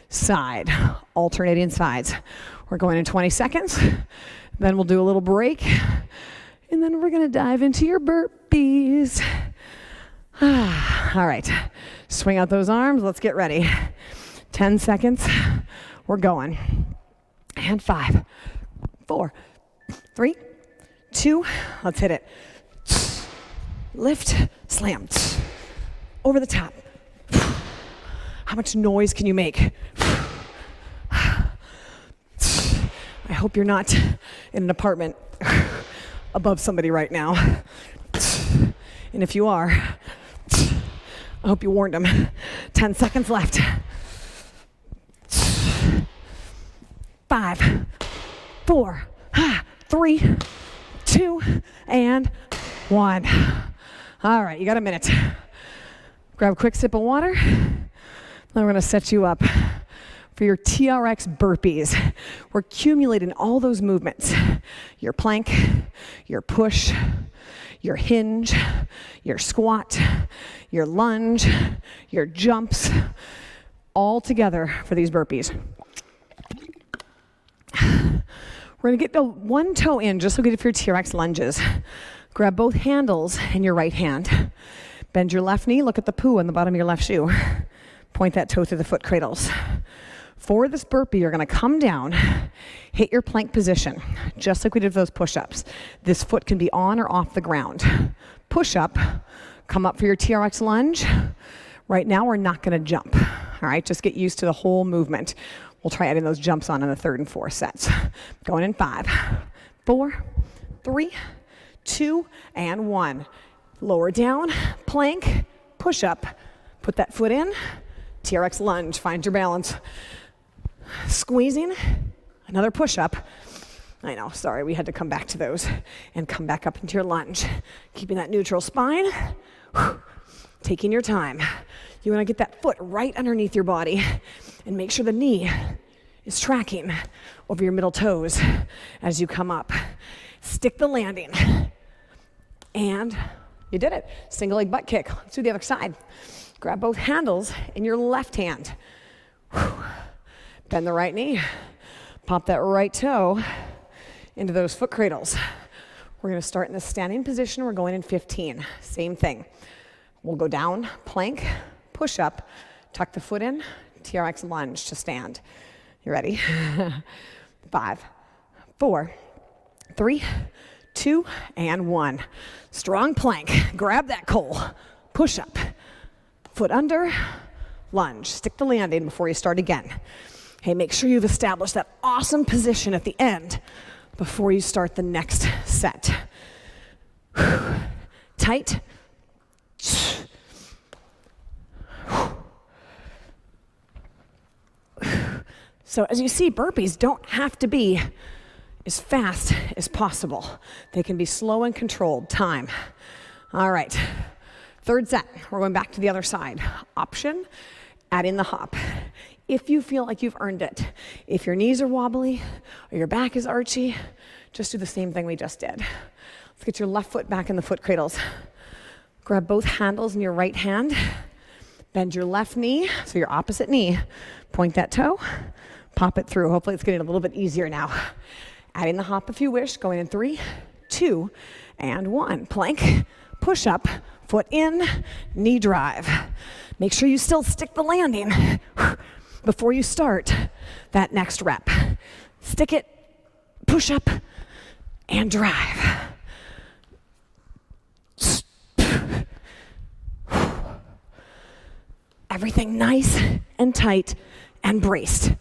A: side, alternating sides. We're going in 20 seconds. Then we'll do a little break. And then we're going to dive into your burpees. All right. Swing out those arms. Let's get ready. 10 seconds. We're going. And 5, 4, 3, 2, let's hit it. Lift, slam. Over the top. How much noise can you make? I hope you're not in an apartment above somebody right now. And if you are, I hope you warned them. 10 seconds left. 5, 4, 3, 2, and 1. All right, you got a minute. Grab a quick sip of water. Then we're going to set you up for your TRX burpees. We're accumulating all those movements. Your plank, your push, your hinge, your squat, your lunge, your jumps, all together for these burpees. We're going to get the one toe in, just like we did for your TRX lunges. Grab both handles in your right hand. Bend your left knee, look at the poo on the bottom of your left shoe. Point that toe through the foot cradles. For this burpee, you're going to come down, hit your plank position, just like we did for those push-ups. This foot can be on or off the ground. Push up, come up for your TRX lunge. Right now, we're not going to jump. All right, just get used to the whole movement. We'll try adding those jumps on in the 3rd and 4th sets. Going in 5, 4, 3, 2, and 1. Lower down, plank, push up. Put that foot in, TRX lunge, find your balance. Squeezing, another push up. I know, sorry, we had to come back to those. And come back up into your lunge. Keeping that neutral spine. Taking your time. You want to get that foot right underneath your body and make sure the knee is tracking over your middle toes as you come up. Stick the landing. And you did it. Single leg butt kick. Let's do the other side. Grab both handles in your left hand. Bend the right knee. Pop that right toe into those foot cradles. We're going to start in the standing position. We're going in 15. Same thing. We'll go down, plank, push up, tuck the foot in, TRX lunge to stand. You ready? 5, 4, 3, 2, and 1. Strong plank. Grab that coal. Push up. Foot under, lunge. Stick the landing before you start again. Hey, make sure you've established that awesome position at the end before you start the next set. Tight, So as you see, burpees don't have to be as fast as possible. They can be slow and controlled. Time. All right. Third set. We're going back to the other side. Option, add in the hop. If you feel like you've earned it, if your knees are wobbly or your back is archy, just do the same thing we just did. Let's get your left foot back in the foot cradles. Grab both handles in your right hand. Bend your left knee, so your opposite knee. Point that toe, pop it through. Hopefully it's getting a little bit easier now. Add in the hop if you wish. Going in 3, 2, and 1. Plank, push up, foot in, knee drive. Make sure you still stick the landing before you start that next rep. Stick it, push up, and drive. Everything nice and tight and braced.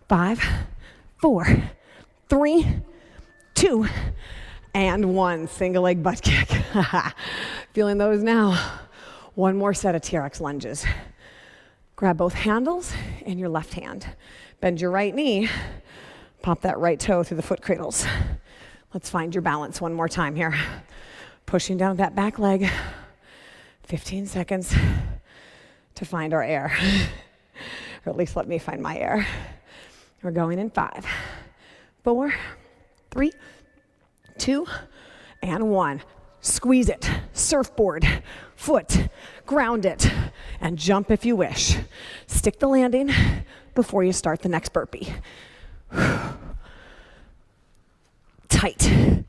A: 5, 4, 3, 2, and 1. Single leg butt kick. Feeling those now. One more set of TRX lunges. Grab both handles in your left hand. Bend your right knee. Pop that right toe through the foot cradles. Let's find your balance one more time here. Pushing down that back leg. 15 seconds to find our air. Or at least let me find my air. We're going in 5, 4, 3, 2, and 1. Squeeze it, surfboard, foot, ground it, and jump if you wish. Stick the landing before you start the next burpee. Tight.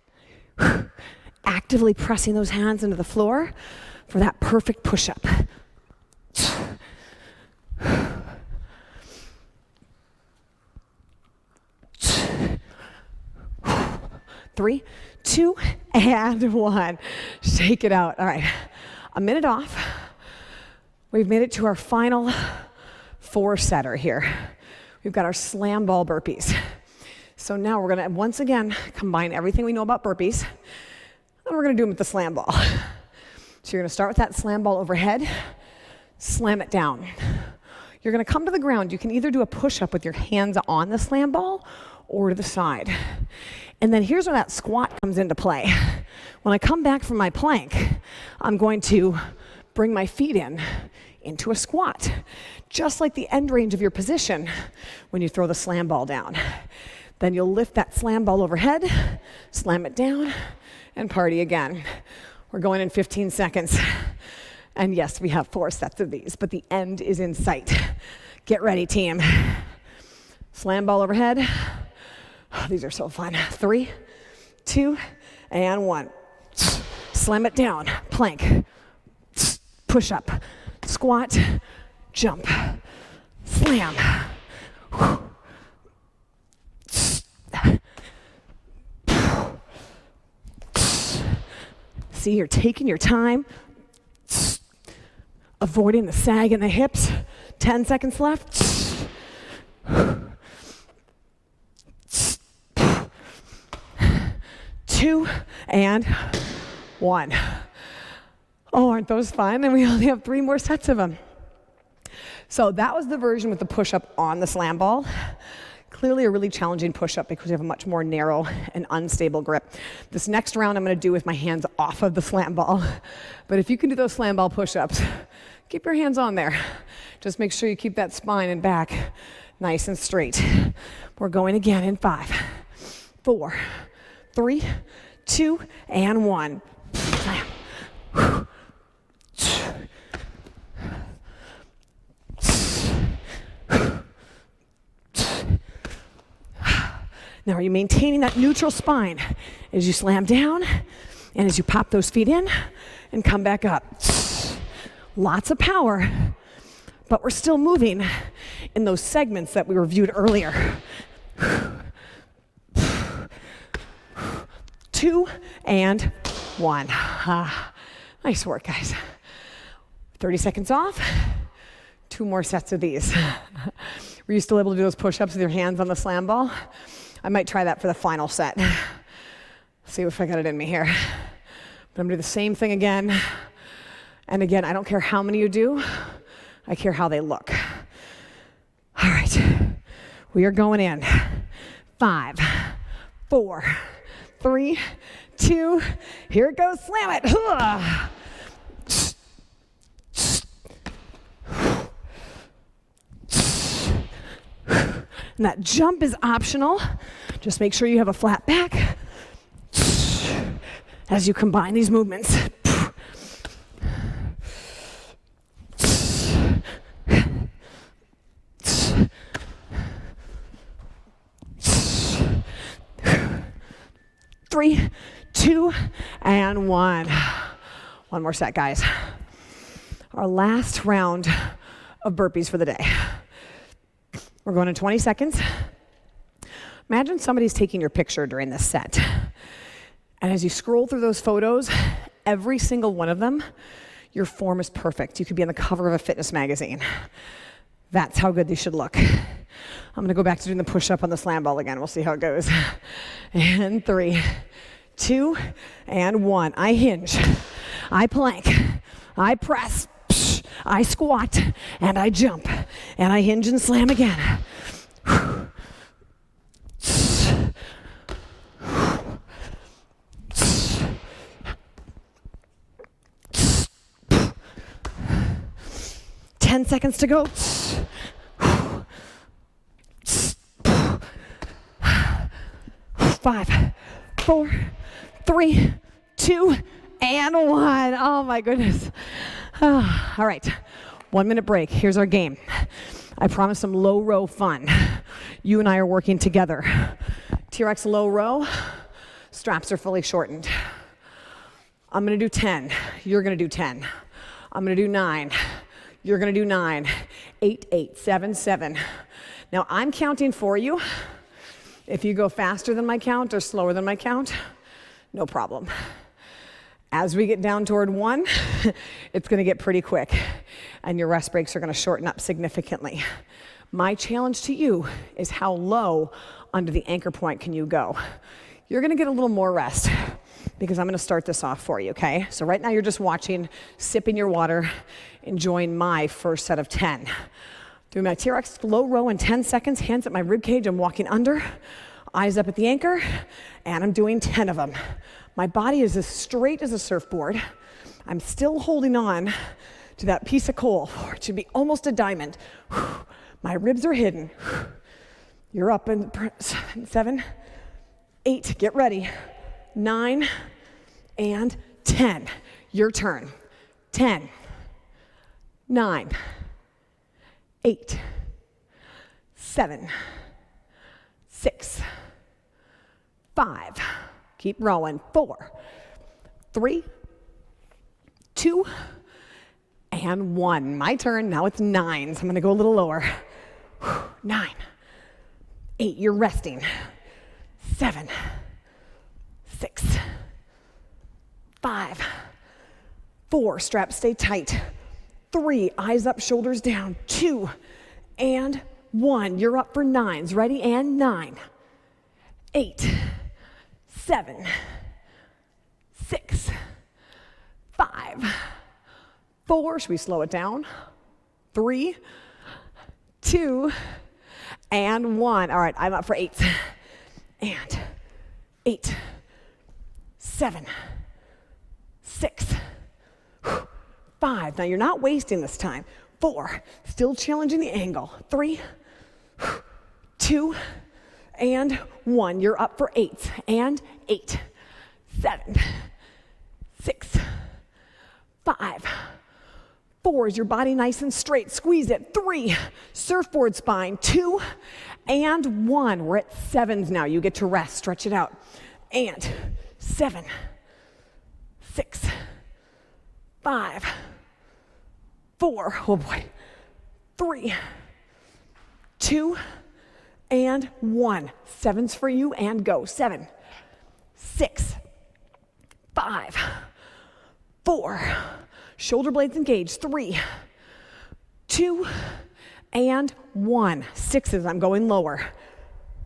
A: Actively pressing those hands into the floor for that perfect push-up. 3, 2, and 1. Shake it out. All right, a minute off. We've made it to our final 4-setter here. We've got our slam ball burpees. So now we're gonna once again combine everything we know about burpees, and we're gonna do them with the slam ball. So you're gonna start with that slam ball overhead, slam it down. You're gonna come to the ground. You can either do a push-up with your hands on the slam ball or to the side. And then here's where that squat comes into play. When I come back from my plank, I'm going to bring my feet into a squat, just like the end range of your position when you throw the slam ball down. Then you'll lift that slam ball overhead, slam it down, and party again. We're going in 15 seconds. And yes, we have 4 sets of these, but the end is in sight. Get ready, team. Slam ball overhead. Oh, these are so fun. 3, 2, and 1. Slam it down. Plank. Push up. Squat. Jump. Slam. See, you're taking your time. Avoiding the sag in the hips. 10 seconds left. 2, and 1. Oh, aren't those fun? And we only have 3 more sets of them. So that was the version with the push-up on the slam ball. Clearly a really challenging push-up because you have a much more narrow and unstable grip. This next round I'm going to do with my hands off of the slam ball. But if you can do those slam ball push-ups, keep your hands on there. Just make sure you keep that spine and back nice and straight. We're going again in 5, 4, 3, 2, and 1. Now, are you maintaining that neutral spine as you slam down and as you pop those feet in and come back up? Lots of power, but we're still moving in those segments that we reviewed earlier. 2, and 1. Nice work, guys. 30 seconds off. 2 more sets of these. Were you still able to do those push-ups with your hands on the slam ball? I might try that for the final set. See if I got it in me here. But I'm gonna do the same thing again. And again, I don't care how many you do. I care how they look. All right. We are going in. 5, 4, 3, 2, here it goes, slam it. And that jump is optional. Just make sure you have a flat back as you combine these movements. 3, 2, and 1. One more set, guys. Our last round of burpees for the day. We're going in 20 seconds. Imagine somebody's taking your picture during this set. And as you scroll through those photos, every single one of them, your form is perfect. You could be on the cover of a fitness magazine. That's how good they should look. I'm gonna go back to doing the push-up on the slam ball again. We'll see how it goes. And 3, 2, and 1. I hinge, I plank, I press, I squat, and I jump, and I hinge and slam again. 10 seconds to go. 5, 4, 3, 2, and 1. Oh my goodness. All right, 1 minute break. Here's our game. I promise some low row fun. You and I are working together. TRX low row, straps are fully shortened. I'm gonna do 10, you're gonna do 10. I'm gonna do 9, you're gonna do 9. 8, 8, 7, 7. Now I'm counting for you. If you go faster than my count or slower than my count, no problem. As we get down toward 1, it's gonna get pretty quick, and your rest breaks are gonna shorten up significantly. My challenge to you is how low under the anchor point can you go? You're gonna get a little more rest because I'm gonna start this off for you, okay? So right now you're just watching, sipping your water, enjoying my first set of 10. Doing my TRX low row in 10 seconds, hands at my rib cage, I'm walking under, eyes up at the anchor, and I'm doing 10 of them. My body is as straight as a surfboard. I'm still holding on to that piece of coal, or it should be almost a diamond. My ribs are hidden. You're up in 7, 8, get ready, 9, and 10. Your turn. 10, 9, 8, 7, 6, 5, keep rowing, 4, 3, 2, and 1. My turn, now it's 9, so I'm gonna go a little lower. 9, 8, you're resting. 7, 6, 5, 4, straps stay tight. 3, eyes up, shoulders down. 2, and 1. You're up for 9s. Ready? And 9, 8, 7, 6, 5, 4. Should we slow it down? 3, 2, and 1. All right, I'm up for 8. And 8, 7, 6, 5. Now you're not wasting this time. 4, still challenging the angle. 3, 2, and 1. You're up for 8. And 8, 7, 6, 5, 4. Is your body nice and straight? Squeeze it. 3, surfboard spine. 2, and 1. We're at 7s now. You get to rest. Stretch it out. And 7, 6, 5, 4, oh boy, 3, 2, and 1. 7s for you, and go. 7, 6, 5, 4, shoulder blades engaged. 3, 2, and 1. 6s, I'm going lower.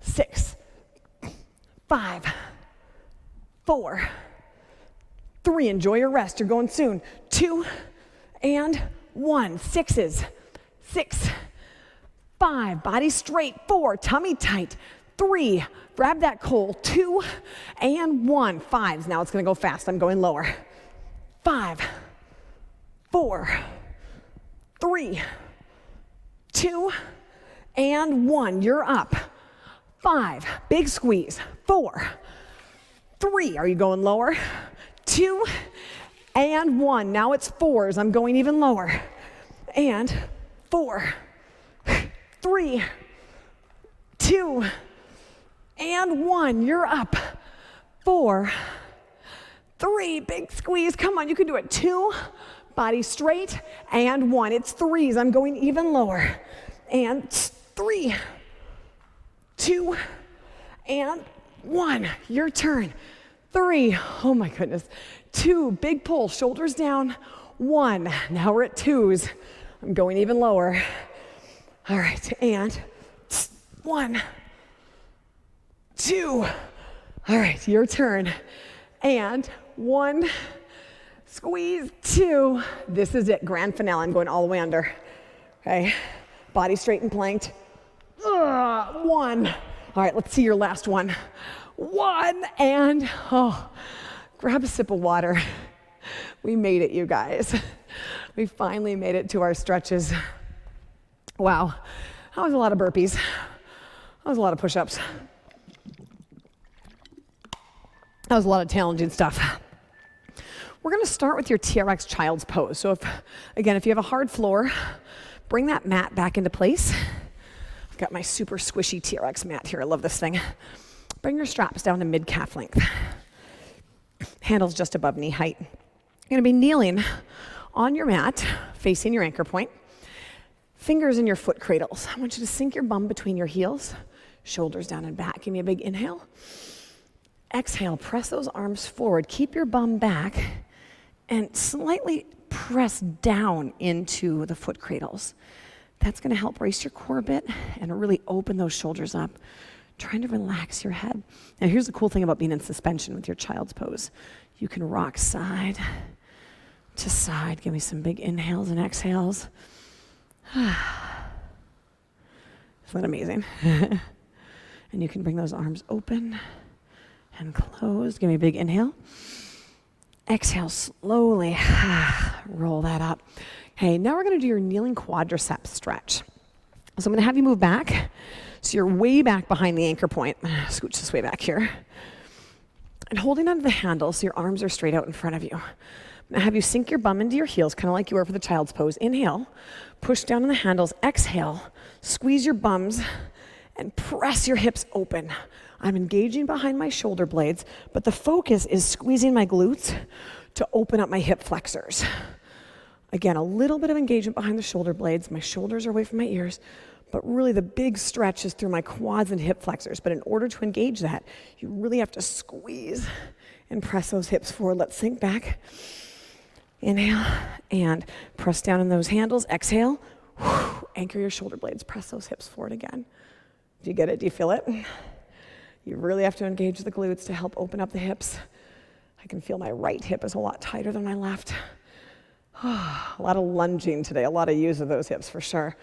A: 6, 5, 4, 3, enjoy your rest, you're going soon. 2, and 1. 6s. 6, 5, body straight. 4, tummy tight. 3, grab that coal. 2 and 1. 5s. Now it's going to go fast. I'm going lower. 5, 4, 3, 2, and 1. You're up. 5, big squeeze. 4, 3, are you going lower? 2 and 1. Now it's 4s. I'm going even lower. And 4, 3, 2, and 1. You're up. 4, 3, big squeeze. Come on, you can do it. 2, body straight, and 1. It's 3s. I'm going even lower. And 3, 2, and 1. Your turn. 3, oh my goodness. 2, big pull, shoulders down. 1, now we're at 2s. I'm going even lower. All right, and 1, 2. All right, your turn. And 1, squeeze, 2. This is it, grand finale. I'm going all the way under. Okay, body straight and planked. 1. All right, let's see your last one. 1, and grab a sip of water. We made it, you guys. We finally made it to our stretches. Wow, that was a lot of burpees. That was a lot of push-ups. That was a lot of challenging stuff. We're gonna start with your TRX child's pose. So if you have a hard floor, bring that mat back into place. I've got my super squishy TRX mat here. I love this thing. Bring your straps down to mid-calf length. Handles just above knee height. You're gonna be kneeling on your mat, facing your anchor point. Fingers in your foot cradles. I want you to sink your bum between your heels, shoulders down and back. Give me a big inhale. Exhale, press those arms forward. Keep your bum back and slightly press down into the foot cradles. That's gonna help brace your core a bit and really open those shoulders up. Trying to relax your head. Now here's the cool thing about being in suspension with your child's pose. You can rock side to side. Give me some big inhales and exhales. Isn't that amazing? And you can bring those arms open and close. Give me a big inhale. Exhale slowly. Roll that up. Okay, now we're going to do your kneeling quadricep stretch. So I'm going to have you move back. So you're way back behind the anchor point. Scooch this way back here. And holding onto the handle so your arms are straight out in front of you. I'm going to have you sink your bum into your heels, kind of like you were for the child's pose. Inhale, push down on the handles. Exhale, squeeze your bums and press your hips open. I'm engaging behind my shoulder blades, but the focus is squeezing my glutes to open up my hip flexors. Again, a little bit of engagement behind the shoulder blades. My shoulders are away from my ears, but really the big stretch is through my quads and hip flexors. But in order to engage that, you really have to squeeze and press those hips forward. Let's sink back. Inhale and press down in those handles. Exhale, anchor your shoulder blades. Press those hips forward again. Do you get it? Do you feel it? You really have to engage the glutes to help open up the hips. I can feel my right hip is a lot tighter than my left. A lot of lunging today, a lot of use of those hips for sure.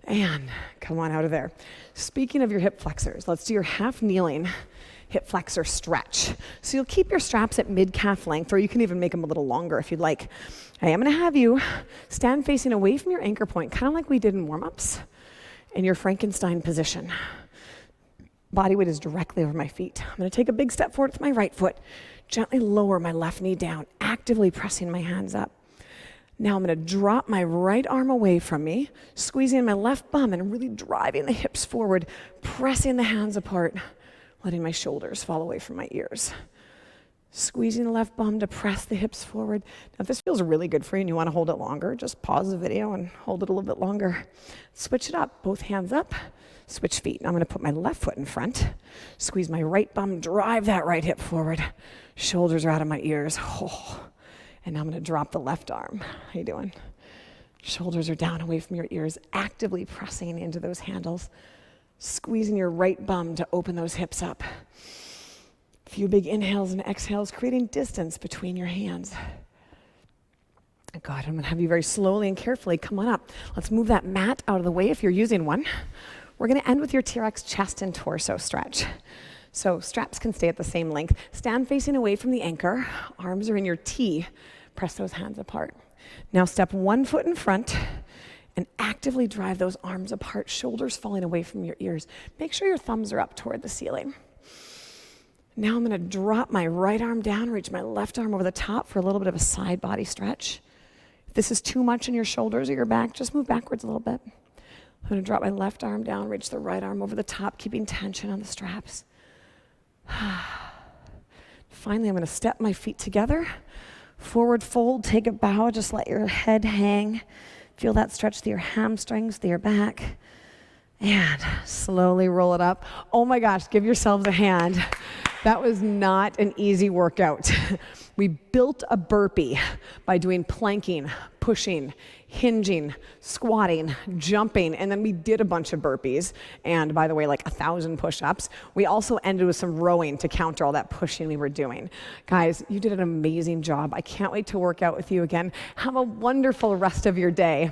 A: And come on out of there. Speaking of your hip flexors, let's do your half kneeling hip flexor stretch. So you'll keep your straps at mid-calf length, or you can even make them a little longer if you'd like. Okay, I'm gonna have you stand facing away from your anchor point, kind of like we did in warm-ups, in your Frankenstein position. Body weight is directly over my feet. I'm gonna take a big step forward with my right foot, gently lower my left knee down, actively pressing my hands up. Now I'm gonna drop my right arm away from me, squeezing my left bum and really driving the hips forward, pressing the hands apart, letting my shoulders fall away from my ears. Squeezing the left bum to press the hips forward. Now if this feels really good for you and you wanna hold it longer, just pause the video and hold it a little bit longer. Switch it up, both hands up, switch feet. Now I'm gonna put my left foot in front, squeeze my right bum, drive that right hip forward. Shoulders are out of my ears. And now I'm gonna drop the left arm. How you doing? Shoulders are down away from your ears, actively pressing into those handles, squeezing your right bum to open those hips up. A few big inhales and exhales, creating distance between your hands. Good. I'm going to have you very slowly and carefully come on up. Let's move that mat out of the way if you're using one. We're going to end with your TRX chest and torso stretch. So straps can stay at the same length. Stand facing away from the anchor. Arms are in your T. Press those hands apart. Now step one foot in front and actively drive those arms apart, shoulders falling away from your ears. Make sure your thumbs are up toward the ceiling. Now I'm going to drop my right arm down, reach my left arm over the top for a little bit of a side body stretch. If this is too much in your shoulders or your back, just move backwards a little bit. I'm going to drop my left arm down, reach the right arm over the top, keeping tension on the straps. Finally, I'm going to step my feet together. Forward fold, take a bow, just let your head hang. Feel that stretch through your hamstrings, through your back. And slowly roll it up. Oh my gosh, give yourselves a hand. That was not an easy workout. We built a burpee by doing planking, pushing, hinging, squatting, jumping, and then we did a bunch of burpees. And by the way, like 1,000 push-ups. We also ended with some rowing to counter all that pushing we were doing. Guys, you did an amazing job. I can't wait to work out with you again. Have a wonderful rest of your day.